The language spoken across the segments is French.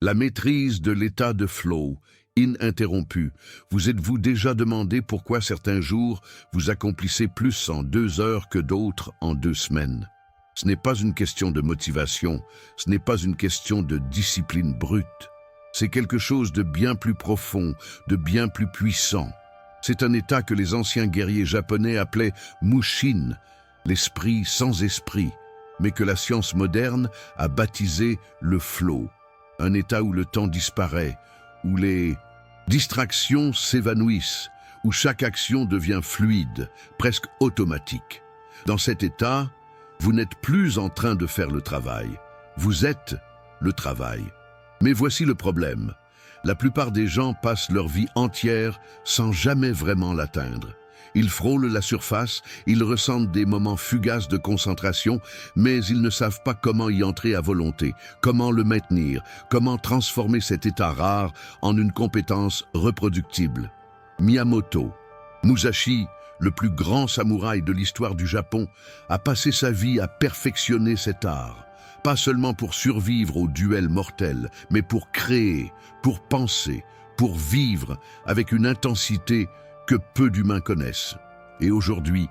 La maîtrise de l'état de flow, ininterrompu. Vous êtes-vous déjà demandé pourquoi certains jours vous accomplissez plus en 2 heures que d'autres en 2 semaines? Ce n'est pas une question de motivation, ce n'est pas une question de discipline brute. C'est quelque chose de bien plus profond, de bien plus puissant. C'est un état que les anciens guerriers japonais appelaient Mushin, l'esprit sans esprit, mais que la science moderne a baptisé le flow. Un état où le temps disparaît, où les distractions s'évanouissent, où chaque action devient fluide, presque automatique. Dans cet état, vous n'êtes plus en train de faire le travail, vous êtes le travail. Mais voici le problème. La plupart des gens passent leur vie entière sans jamais vraiment l'atteindre. Ils frôlent la surface, ils ressentent des moments fugaces de concentration, mais ils ne savent pas comment y entrer à volonté, comment le maintenir, comment transformer cet état rare en une compétence reproductible. Miyamoto, Musashi, le plus grand samouraï de l'histoire du Japon, a passé sa vie à perfectionner cet art. Pas seulement pour survivre au duel mortel, mais pour créer, pour penser, pour vivre avec une intensité que peu d'humains connaissent. Et aujourd'hui,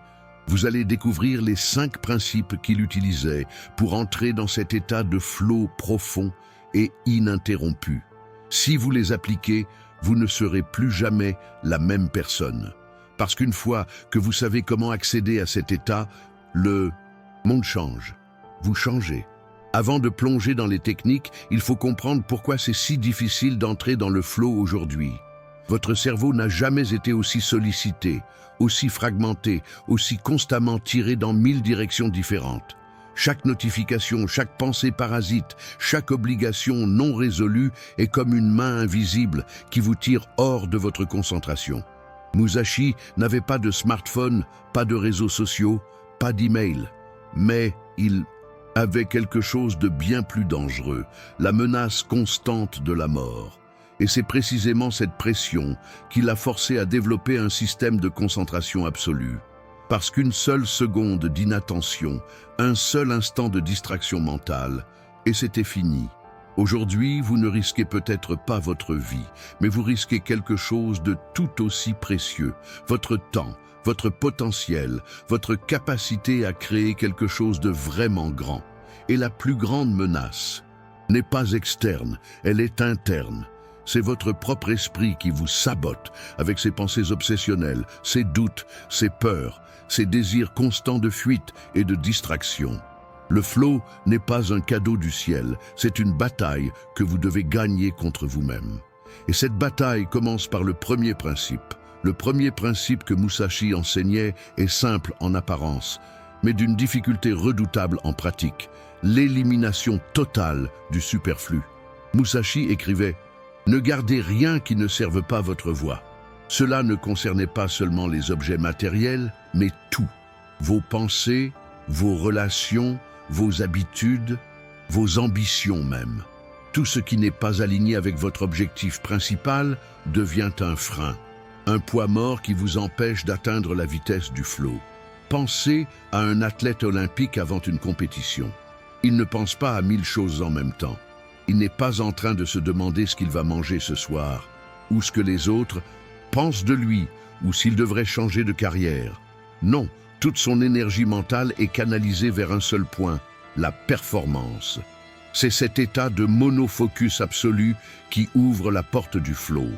vous allez découvrir les 5 principes qu'il utilisait pour entrer dans cet état de flow profond et ininterrompu. Si vous les appliquez, vous ne serez plus jamais la même personne. Parce qu'une fois que vous savez comment accéder à cet état, le monde change. Vous changez. Avant de plonger dans les techniques, il faut comprendre pourquoi c'est si difficile d'entrer dans le flow aujourd'hui. Votre cerveau n'a jamais été aussi sollicité, aussi fragmenté, aussi constamment tiré dans 1000 directions différentes. Chaque notification, chaque pensée parasite, chaque obligation non résolue est comme une main invisible qui vous tire hors de votre concentration. Musashi n'avait pas de smartphone, pas de réseaux sociaux, pas d'email, mais il avait quelque chose de bien plus dangereux, la menace constante de la mort. Et c'est précisément cette pression qui l'a forcé à développer un système de concentration absolue. Parce qu'une seule seconde d'inattention, un seul instant de distraction mentale, et c'était fini. Aujourd'hui, vous ne risquez peut-être pas votre vie, mais vous risquez quelque chose de tout aussi précieux, votre temps, votre potentiel, votre capacité à créer quelque chose de vraiment grand. Et la plus grande menace n'est pas externe, elle est interne. C'est votre propre esprit qui vous sabote avec ses pensées obsessionnelles, ses doutes, ses peurs, ses désirs constants de fuite et de distraction. Le flow n'est pas un cadeau du ciel, c'est une bataille que vous devez gagner contre vous-même. Et cette bataille commence par le premier principe. Le premier principe que Musashi enseignait est simple en apparence, mais d'une difficulté redoutable en pratique, l'élimination totale du superflu. Musashi écrivait « Ne gardez rien qui ne serve pas votre voie ». Cela ne concernait pas seulement les objets matériels, mais tout. Vos pensées, vos relations, vos habitudes, vos ambitions même. Tout ce qui n'est pas aligné avec votre objectif principal devient un frein. Un poids mort qui vous empêche d'atteindre la vitesse du flow. Pensez à un athlète olympique avant une compétition. Il ne pense pas à 1000 choses en même temps. Il n'est pas en train de se demander ce qu'il va manger ce soir, ou ce que les autres pensent de lui, ou s'il devrait changer de carrière. Non, toute son énergie mentale est canalisée vers un seul point, la performance. C'est cet état de monofocus absolu qui ouvre la porte du flow.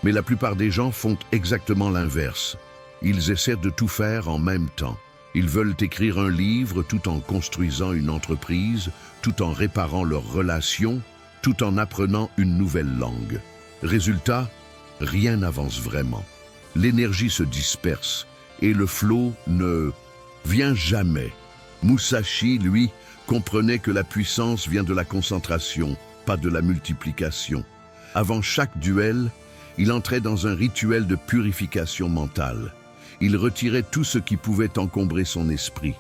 Mais la plupart des gens font exactement l'inverse. Ils essaient de tout faire en même temps. Ils veulent écrire un livre tout en construisant une entreprise, tout en réparant leurs relations, tout en apprenant une nouvelle langue. Résultat, rien n'avance vraiment. L'énergie se disperse et le flow ne vient jamais. Musashi, lui, comprenait que la puissance vient de la concentration, pas de la multiplication. Avant chaque duel, il entrait dans un rituel de purification mentale. Il retirait tout ce qui pouvait encombrer son esprit.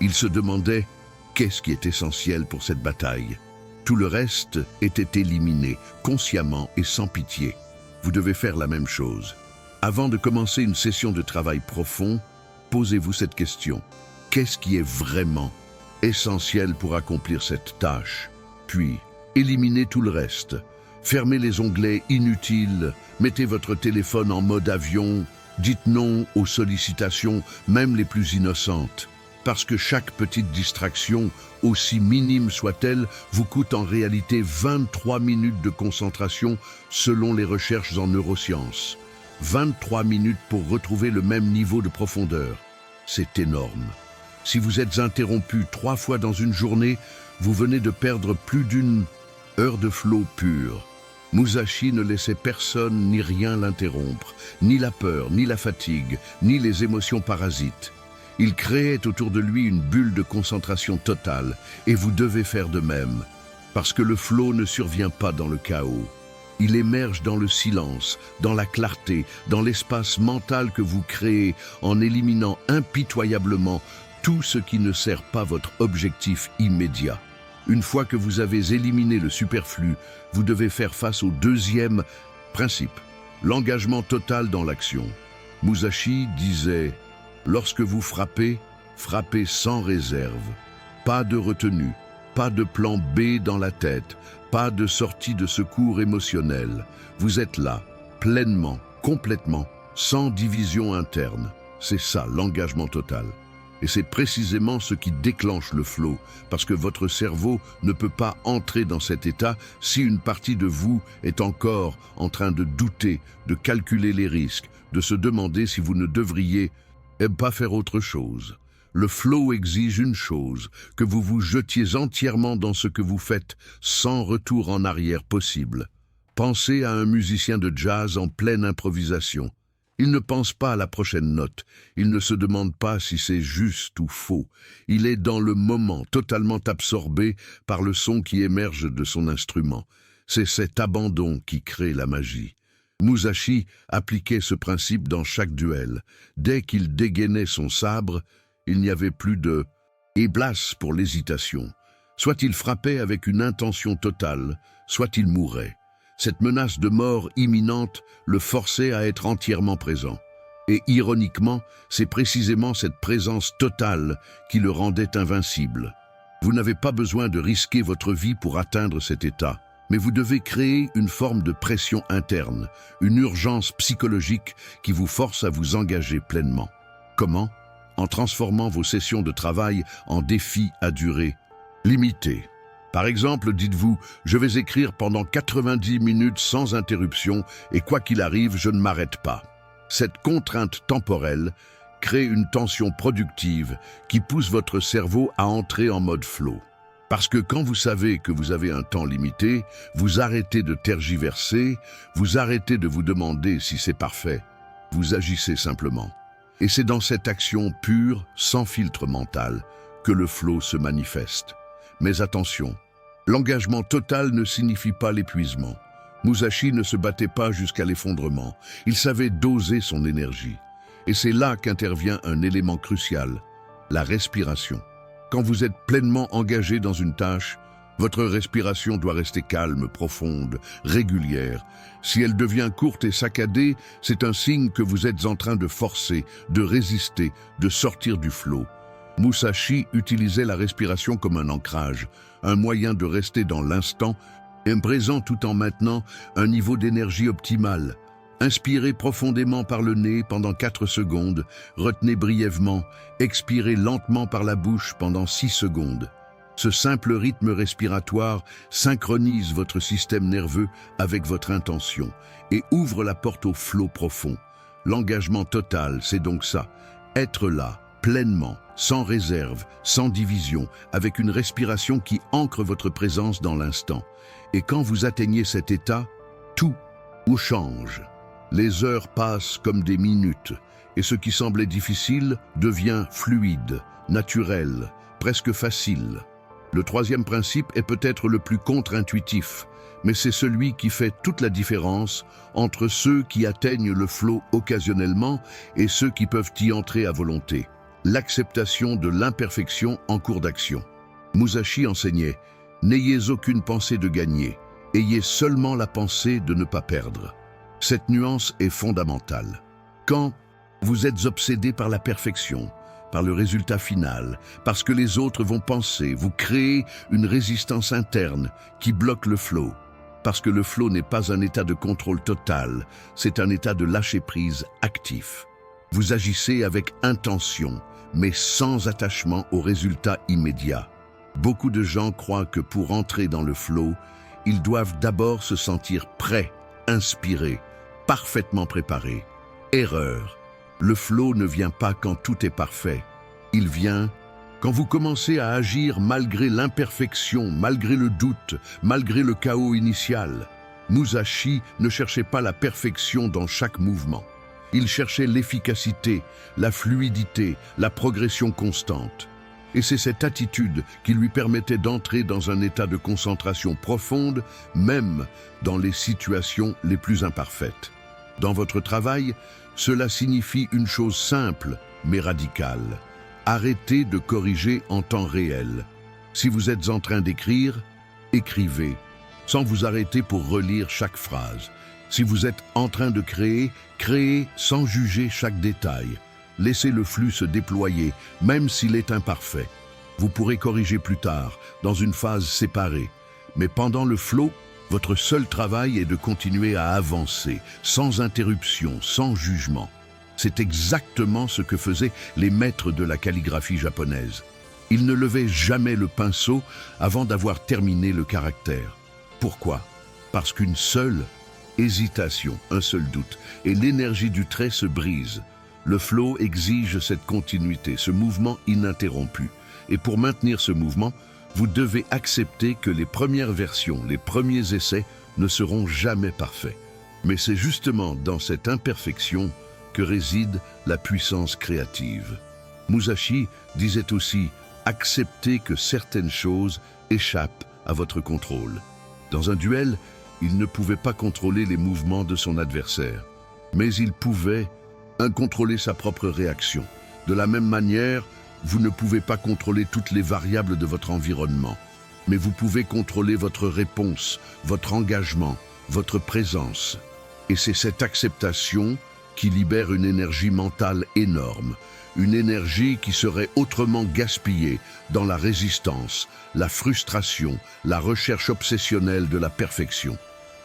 Il se demandait qu'est-ce qui est essentiel pour cette bataille. Tout le reste était éliminé, consciemment et sans pitié. Vous devez faire la même chose. Avant de commencer une session de travail profond, posez-vous cette question. Qu'est-ce qui est vraiment essentiel pour accomplir cette tâche? Puis, éliminez tout le reste. Fermez les onglets inutiles, mettez votre téléphone en mode avion, dites non aux sollicitations, même les plus innocentes. Parce que chaque petite distraction, aussi minime soit-elle, vous coûte en réalité 23 minutes de concentration selon les recherches en neurosciences. 23 minutes pour retrouver le même niveau de profondeur. C'est énorme. Si vous êtes interrompu 3 fois dans une journée, vous venez de perdre plus d'une heure de flow pur. Musashi ne laissait personne ni rien l'interrompre, ni la peur, ni la fatigue, ni les émotions parasites. Il créait autour de lui une bulle de concentration totale, et vous devez faire de même, parce que le flow ne survient pas dans le chaos. Il émerge dans le silence, dans la clarté, dans l'espace mental que vous créez en éliminant impitoyablement tout ce qui ne sert pas votre objectif immédiat. Une fois que vous avez éliminé le superflu, vous devez faire face au deuxième principe, l'engagement total dans l'action. Musashi disait « Lorsque vous frappez, frappez sans réserve. Pas de retenue, pas de plan B dans la tête, pas de sortie de secours émotionnel. Vous êtes là, pleinement, complètement, sans division interne. C'est ça, l'engagement total. Et c'est précisément ce qui déclenche le flow, parce que votre cerveau ne peut pas entrer dans cet état si une partie de vous est encore en train de douter, de calculer les risques, de se demander si vous ne devriez pas faire autre chose. Le flow exige une chose, que vous vous jetiez entièrement dans ce que vous faites, sans retour en arrière possible. Pensez à un musicien de jazz en pleine improvisation. Il ne pense pas à la prochaine note, il ne se demande pas si c'est juste ou faux. Il est dans le moment, totalement absorbé par le son qui émerge de son instrument. C'est cet abandon qui crée la magie. Musashi appliquait ce principe dans chaque duel. Dès qu'il dégainait son sabre, il n'y avait plus de place pour l'hésitation. Soit il frappait avec une intention totale, soit il mourait. Cette menace de mort imminente le forçait à être entièrement présent. Et ironiquement, c'est précisément cette présence totale qui le rendait invincible. Vous n'avez pas besoin de risquer votre vie pour atteindre cet état, mais vous devez créer une forme de pression interne, une urgence psychologique qui vous force à vous engager pleinement. Comment ? En transformant vos sessions de travail en défis à durée limitée. Par exemple, dites-vous, je vais écrire pendant 90 minutes sans interruption et quoi qu'il arrive, je ne m'arrête pas. Cette contrainte temporelle crée une tension productive qui pousse votre cerveau à entrer en mode flow. Parce que quand vous savez que vous avez un temps limité, vous arrêtez de tergiverser, vous arrêtez de vous demander si c'est parfait. Vous agissez simplement. Et c'est dans cette action pure, sans filtre mental, que le flow se manifeste. Mais attention, l'engagement total ne signifie pas l'épuisement. Musashi ne se battait pas jusqu'à l'effondrement. Il savait doser son énergie. Et c'est là qu'intervient un élément crucial, la respiration. Quand vous êtes pleinement engagé dans une tâche, votre respiration doit rester calme, profonde, régulière. Si elle devient courte et saccadée, c'est un signe que vous êtes en train de forcer, de résister, de sortir du flot. Musashi utilisait la respiration comme un ancrage, un moyen de rester dans l'instant, présent tout en maintenant un niveau d'énergie optimal. Inspirez profondément par le nez pendant 4 secondes, retenez brièvement, expirez lentement par la bouche pendant 6 secondes. Ce simple rythme respiratoire synchronise votre système nerveux avec votre intention et ouvre la porte au flot profond. L'engagement total, c'est donc ça, être là, pleinement, sans réserve, sans division, avec une respiration qui ancre votre présence dans l'instant. Et quand vous atteignez cet état, tout change. Les heures passent comme des minutes, et ce qui semblait difficile devient fluide, naturel, presque facile. Le troisième principe est peut-être le plus contre-intuitif, mais c'est celui qui fait toute la différence entre ceux qui atteignent le flot occasionnellement et ceux qui peuvent y entrer à volonté. L'acceptation de l'imperfection en cours d'action. Musashi enseignait « N'ayez aucune pensée de gagner, ayez seulement la pensée de ne pas perdre ». Cette nuance est fondamentale. Quand vous êtes obsédé par la perfection, par le résultat final, parce que les autres vont penser, vous créez une résistance interne qui bloque le flow. Parce que le flow n'est pas un état de contrôle total, c'est un état de lâcher-prise actif. Vous agissez avec intention, mais sans attachement aux résultats immédiats. Beaucoup de gens croient que pour entrer dans le flow, ils doivent d'abord se sentir prêts, inspirés, parfaitement préparés. Erreur. Le flow ne vient pas quand tout est parfait. Il vient quand vous commencez à agir malgré l'imperfection, malgré le doute, malgré le chaos initial. Musashi ne cherchait pas la perfection dans chaque mouvement. Il cherchait l'efficacité, la fluidité, la progression constante. Et c'est cette attitude qui lui permettait d'entrer dans un état de concentration profonde, même dans les situations les plus imparfaites. Dans votre travail, cela signifie une chose simple, mais radicale. Arrêtez de corriger en temps réel. Si vous êtes en train d'écrire, écrivez, sans vous arrêter pour relire chaque phrase. Si vous êtes en train de créer, créez sans juger chaque détail. Laissez le flux se déployer, même s'il est imparfait. Vous pourrez corriger plus tard, dans une phase séparée. Mais pendant le flow, votre seul travail est de continuer à avancer, sans interruption, sans jugement. C'est exactement ce que faisaient les maîtres de la calligraphie japonaise. Ils ne levaient jamais le pinceau avant d'avoir terminé le caractère. Pourquoi? Parce qu'une seule hésitation, un seul doute, et l'énergie du trait se brise. Le flow exige cette continuité, ce mouvement ininterrompu. Et pour maintenir ce mouvement, vous devez accepter que les premières versions, les premiers essais ne seront jamais parfaits. Mais c'est justement dans cette imperfection que réside la puissance créative. Musashi disait aussi « acceptez que certaines choses échappent à votre contrôle ». Dans un duel, il ne pouvait pas contrôler les mouvements de son adversaire, mais il pouvait contrôler sa propre réaction. De la même manière, vous ne pouvez pas contrôler toutes les variables de votre environnement, mais vous pouvez contrôler votre réponse, votre engagement, votre présence. Et c'est cette acceptation qui libère une énergie mentale énorme, une énergie qui serait autrement gaspillée dans la résistance, la frustration, la recherche obsessionnelle de la perfection.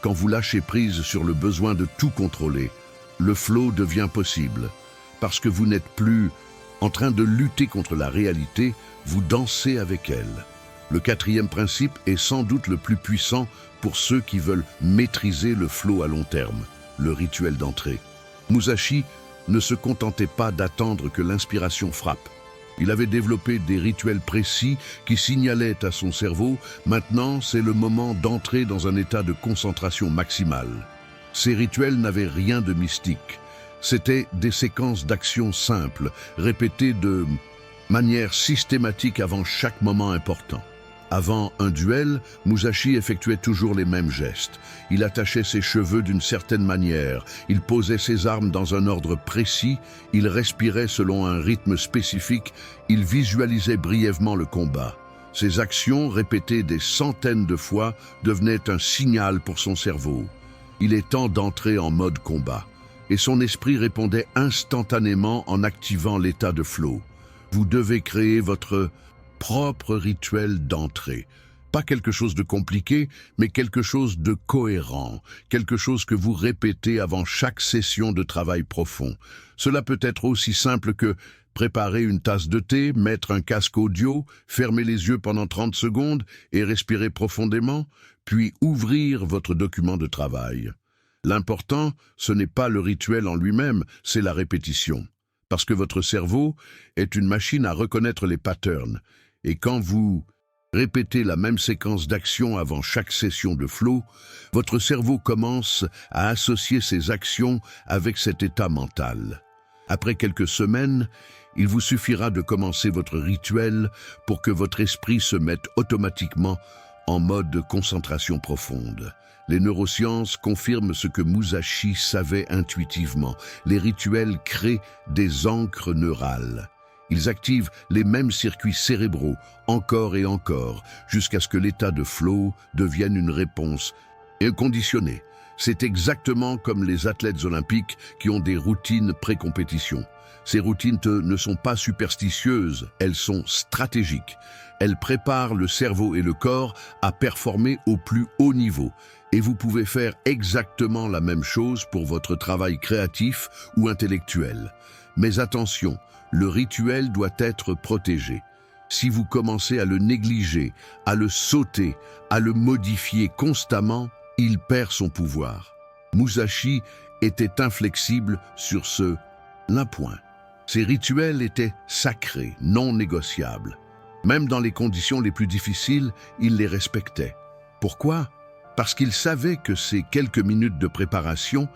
Quand vous lâchez prise sur le besoin de tout contrôler, le flow devient possible, parce que vous n'êtes plus en train de lutter contre la réalité, vous dansez avec elle. Le quatrième principe est sans doute le plus puissant pour ceux qui veulent maîtriser le flow à long terme, le rituel d'entrée. Musashi ne se contentait pas d'attendre que l'inspiration frappe. Il avait développé des rituels précis qui signalaient à son cerveau « Maintenant, c'est le moment d'entrer dans un état de concentration maximale ». Ces rituels n'avaient rien de mystique. C'étaient des séquences d'actions simples, répétées de manière systématique avant chaque moment important. Avant un duel, Musashi effectuait toujours les mêmes gestes. Il attachait ses cheveux d'une certaine manière, il posait ses armes dans un ordre précis, il respirait selon un rythme spécifique, il visualisait brièvement le combat. Ces actions, répétées des centaines de fois, devenaient un signal pour son cerveau. Il est temps d'entrer en mode combat. Et son esprit répondait instantanément en activant l'état de flow. Vous devez créer votre propre rituel d'entrée. Pas quelque chose de compliqué, mais quelque chose de cohérent, quelque chose que vous répétez avant chaque session de travail profond. Cela peut être aussi simple que préparer une tasse de thé, mettre un casque audio, fermer les yeux pendant 30 secondes et respirer profondément, puis ouvrir votre document de travail. L'important, ce n'est pas le rituel en lui-même, c'est la répétition. Parce que votre cerveau est une machine à reconnaître les patterns. Et quand vous répétez la même séquence d'actions avant chaque session de flow, votre cerveau commence à associer ces actions avec cet état mental. Après quelques semaines, il vous suffira de commencer votre rituel pour que votre esprit se mette automatiquement en mode de concentration profonde. Les neurosciences confirment ce que Musashi savait intuitivement. Les rituels créent des ancres neurales. Ils activent les mêmes circuits cérébraux, encore et encore, jusqu'à ce que l'état de flow devienne une réponse inconditionnée. C'est exactement comme les athlètes olympiques qui ont des routines pré-compétition. Ces routines ne sont pas superstitieuses, elles sont stratégiques. Elles préparent le cerveau et le corps à performer au plus haut niveau. Et vous pouvez faire exactement la même chose pour votre travail créatif ou intellectuel. Mais attention, le rituel doit être protégé. Si vous commencez à le négliger, à le sauter, à le modifier constamment, il perd son pouvoir. Musashi était inflexible sur un point. Ses rituels étaient sacrés, non négociables. Même dans les conditions les plus difficiles, il les respectait. Pourquoi ? Parce qu'il savait que ces quelques minutes de préparation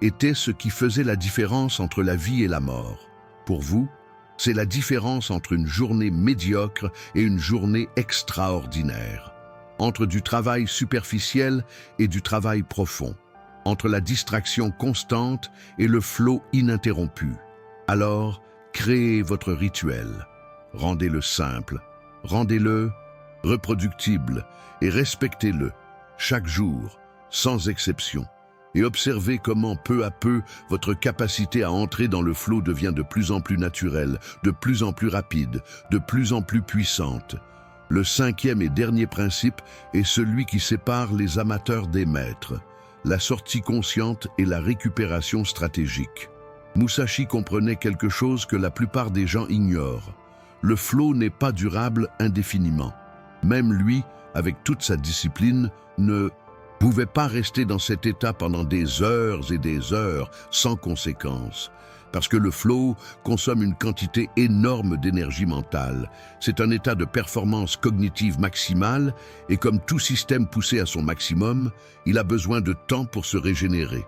étaient ce qui faisait la différence entre la vie et la mort. Pour vous, c'est la différence entre une journée médiocre et une journée extraordinaire, entre du travail superficiel et du travail profond, entre la distraction constante et le flot ininterrompu. Alors, créez votre rituel. Rendez-le simple, rendez-le reproductible et respectez-le chaque jour, sans exception. Et observez comment peu à peu votre capacité à entrer dans le flot devient de plus en plus naturelle, de plus en plus rapide, de plus en plus puissante. Le cinquième et dernier principe est celui qui sépare les amateurs des maîtres, la sortie consciente et la récupération stratégique. Musashi comprenait quelque chose que la plupart des gens ignorent. Le flot n'est pas durable indéfiniment. Même lui, avec toute sa discipline, ne pouvait pas rester dans cet état pendant des heures et des heures sans conséquence, parce que le flow consomme une quantité énorme d'énergie mentale. C'est un état de performance cognitive maximale et comme tout système poussé à son maximum, il a besoin de temps pour se régénérer.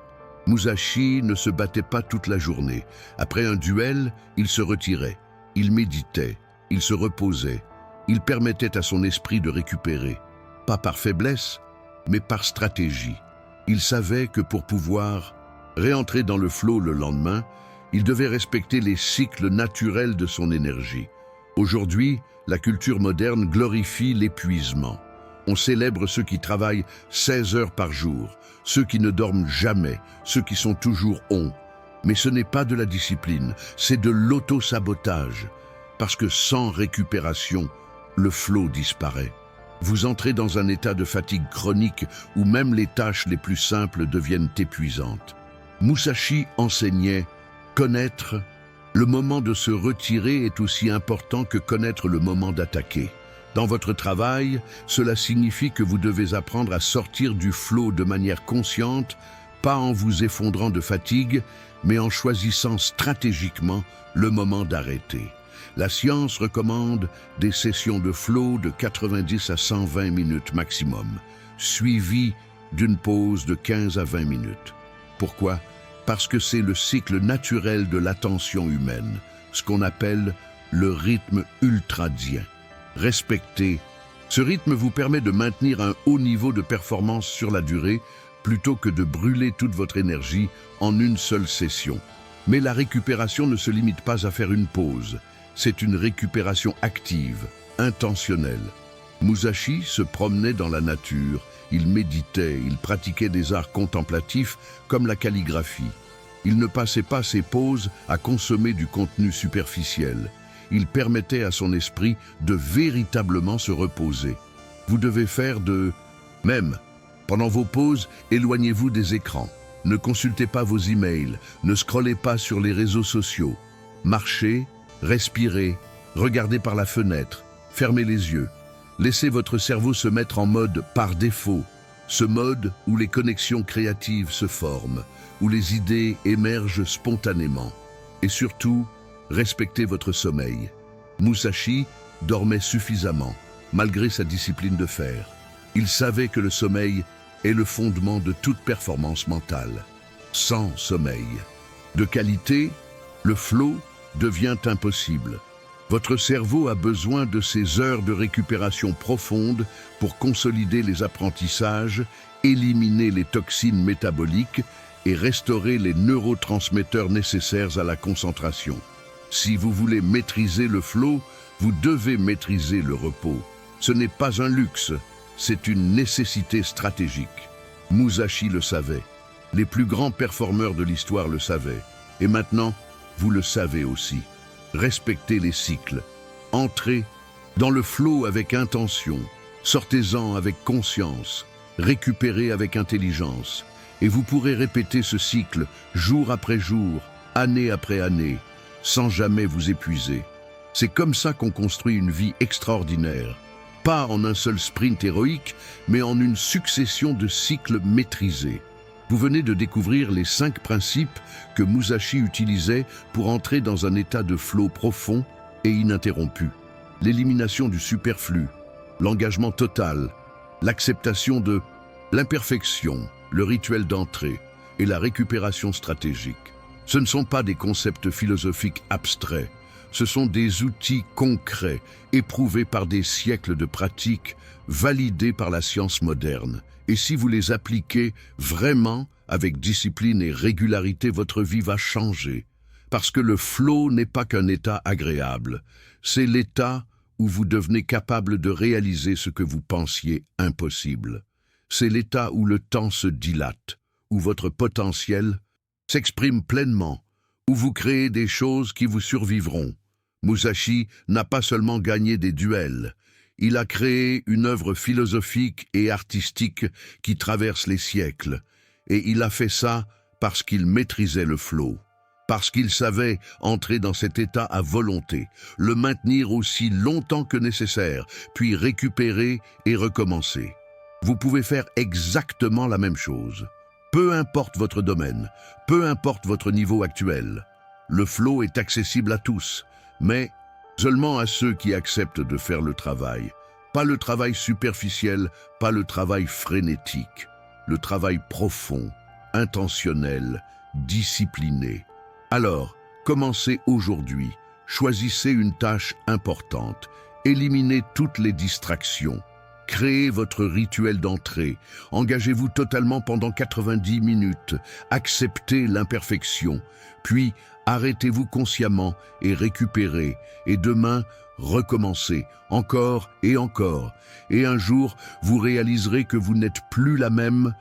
Musashi ne se battait pas toute la journée. Après un duel, il se retirait, il méditait, il se reposait, il permettait à son esprit de récupérer, pas par faiblesse, mais par stratégie. Il savait que pour pouvoir réentrer dans le flot le lendemain, il devait respecter les cycles naturels de son énergie. Aujourd'hui, la culture moderne glorifie l'épuisement. On célèbre ceux qui travaillent 16 heures par jour, ceux qui ne dorment jamais, ceux qui sont toujours on. Mais ce n'est pas de la discipline, c'est de l'auto-sabotage. Parce que sans récupération, le flot disparaît. Vous entrez dans un état de fatigue chronique où même les tâches les plus simples deviennent épuisantes. Musashi enseignait « Connaître le moment de se retirer est aussi important que connaître le moment d'attaquer ». Dans votre travail, cela signifie que vous devez apprendre à sortir du flot de manière consciente, pas en vous effondrant de fatigue, mais en choisissant stratégiquement le moment d'arrêter. La science recommande des sessions de flow de 90 à 120 minutes maximum, suivies d'une pause de 15 à 20 minutes. Pourquoi ? Parce que c'est le cycle naturel de l'attention humaine, ce qu'on appelle le rythme ultradien. Respectez. Ce rythme vous permet de maintenir un haut niveau de performance sur la durée, plutôt que de brûler toute votre énergie en une seule session. Mais la récupération ne se limite pas à faire une pause. C'est une récupération active, intentionnelle. Musashi se promenait dans la nature, il méditait, il pratiquait des arts contemplatifs comme la calligraphie. Il ne passait pas ses pauses à consommer du contenu superficiel. Il permettait à son esprit de véritablement se reposer. Vous devez faire même. Pendant vos pauses, éloignez-vous des écrans. Ne consultez pas vos emails, ne scrollez pas sur les réseaux sociaux. Marchez, respirez, regardez par la fenêtre, fermez les yeux. Laissez votre cerveau se mettre en mode par défaut, ce mode où les connexions créatives se forment, où les idées émergent spontanément. Et surtout, respectez votre sommeil. Musashi dormait suffisamment, malgré sa discipline de fer. Il savait que le sommeil est le fondement de toute performance mentale. Sans sommeil de qualité, le flow devient impossible. Votre cerveau a besoin de ces heures de récupération profonde pour consolider les apprentissages, éliminer les toxines métaboliques et restaurer les neurotransmetteurs nécessaires à la concentration. Si vous voulez maîtriser le flow, vous devez maîtriser le repos. Ce n'est pas un luxe, c'est une nécessité stratégique. Musashi le savait. Les plus grands performeurs de l'histoire le savaient. Et maintenant, vous le savez aussi. Respectez les cycles. Entrez dans le flow avec intention. Sortez-en avec conscience. Récupérez avec intelligence. Et vous pourrez répéter ce cycle jour après jour, année après année, sans jamais vous épuiser. C'est comme ça qu'on construit une vie extraordinaire. Pas en un seul sprint héroïque, mais en une succession de cycles maîtrisés. Vous venez de découvrir les 5 principes que Musashi utilisait pour entrer dans un état de flow profond et ininterrompu. L'élimination du superflu, l'engagement total, l'acceptation de l'imperfection, le rituel d'entrée et la récupération stratégique. Ce ne sont pas des concepts philosophiques abstraits, ce sont des outils concrets, éprouvés par des siècles de pratique, validés par la science moderne. Et si vous les appliquez vraiment, avec discipline et régularité, votre vie va changer. Parce que le flow n'est pas qu'un état agréable, c'est l'état où vous devenez capable de réaliser ce que vous pensiez impossible. C'est l'état où le temps se dilate, où votre potentiel s'exprime pleinement, où vous créez des choses qui vous survivront. Musashi n'a pas seulement gagné des duels, il a créé une œuvre philosophique et artistique qui traverse les siècles. Et il a fait ça parce qu'il maîtrisait le flow, parce qu'il savait entrer dans cet état à volonté, le maintenir aussi longtemps que nécessaire, puis récupérer et recommencer. Vous pouvez faire exactement la même chose. Peu importe votre domaine, peu importe votre niveau actuel. Le flow est accessible à tous, mais seulement à ceux qui acceptent de faire le travail. Pas le travail superficiel, pas le travail frénétique. Le travail profond, intentionnel, discipliné. Alors, commencez aujourd'hui. Choisissez une tâche importante. Éliminez toutes les distractions. Créez votre rituel d'entrée. Engagez-vous totalement pendant 90 minutes. Acceptez l'imperfection. Puis, arrêtez-vous consciemment et récupérez. Et demain, recommencez, encore et encore. Et un jour, vous réaliserez que vous n'êtes plus la même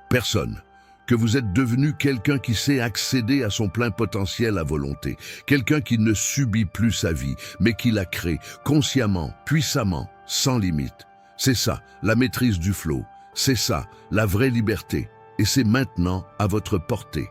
personne. Que vous êtes devenu quelqu'un qui sait accéder à son plein potentiel à volonté. Quelqu'un qui ne subit plus sa vie, mais qui la crée, consciemment, puissamment, sans limite. C'est ça, la maîtrise du flow. C'est ça, la vraie liberté. Et c'est maintenant à votre portée.